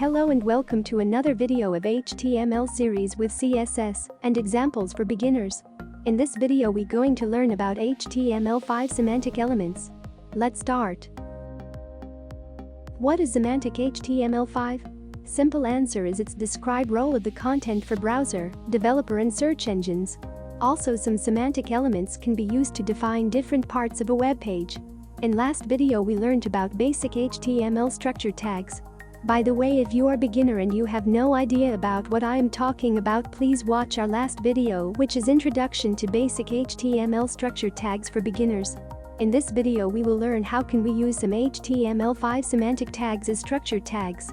Hello and welcome to another video of HTML series with CSS and examples for beginners. In this video we going to learn about HTML5 semantic elements. Let's start. What is semantic HTML5? Simple answer is its describe role of the content for browser, developer and search engines. Also some semantic elements can be used to define different parts of a web page. In last video we learned about basic HTML structure tags. By the way, if you are a beginner and you have no idea about what I am talking about, please watch our last video, which is Introduction to Basic HTML Structure Tags for Beginners. In this video we will learn how can we use some HTML5 semantic tags as structure tags.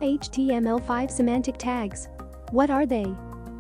HTML5 semantic tags. What are they?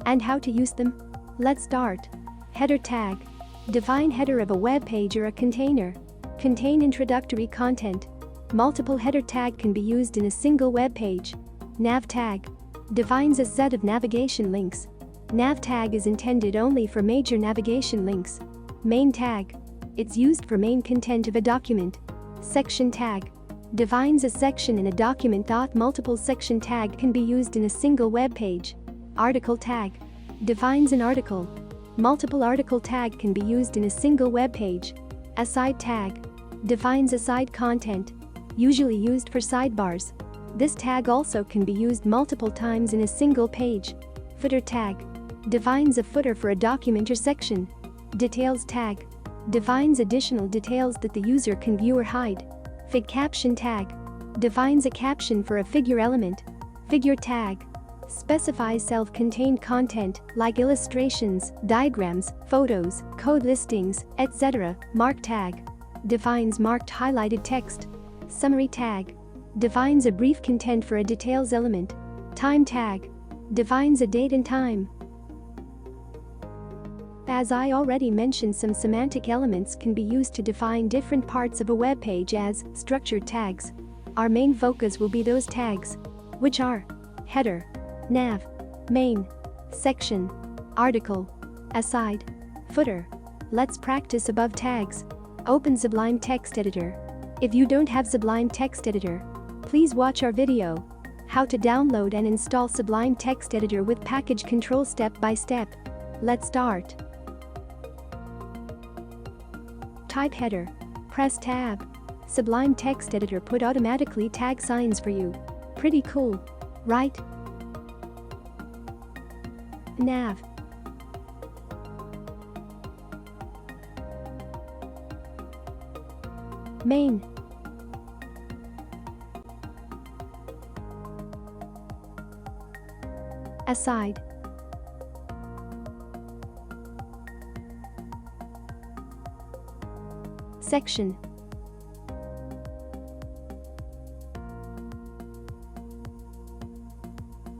And how to use them? Let's start. Header tag. Define header of a web page or a container. Contain introductory content. Multiple header tag can be used in a single web page. Nav tag. Defines a set of navigation links. Nav tag is intended only for major navigation links. Main tag. It's used for main content of a document. Section tag. Defines a section in a document. Multiple section tag can be used in a single web page. Article tag. Defines an article. Multiple article tag can be used in a single web page. Aside tag. Defines aside content. Usually used for sidebars. This tag also can be used multiple times in a single page. Footer tag. Defines a footer for a document or section. Details tag. Defines additional details that the user can view or hide. Fig caption tag. Defines a caption for a figure element. Figure tag. Specifies self-contained content like illustrations, diagrams, photos, code listings, etc. Mark tag. Defines marked highlighted text. Summary tag. Defines a brief content for a details element. Time tag. Defines a date and time. As I already mentioned, some semantic elements can be used to define different parts of a web page as structured tags. Our main focus will be those tags, which are header, nav, main, section, article, aside, footer. Let's practice above tags. Open Sublime Text Editor. If you don't have Sublime Text Editor, please watch our video, how to download and install Sublime Text Editor with package control step by step. Let's start. Type header. Press tab. Sublime Text Editor put automatically tag signs for you. Pretty cool, right? Nav. Main. Aside. Section.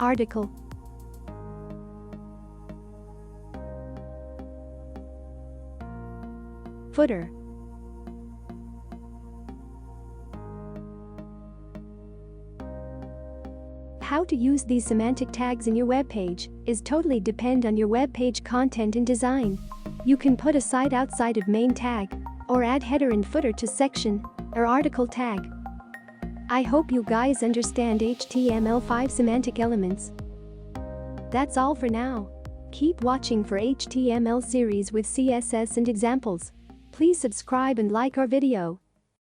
Article. Footer. How to use these semantic tags in your web page is totally depend on your web page content and design. You can put a side outside of main tag or add header and footer to section or article tag. I hope you guys understand HTML5 semantic elements. That's all for now. Keep watching for HTML series with CSS and examples. Please subscribe and like our video.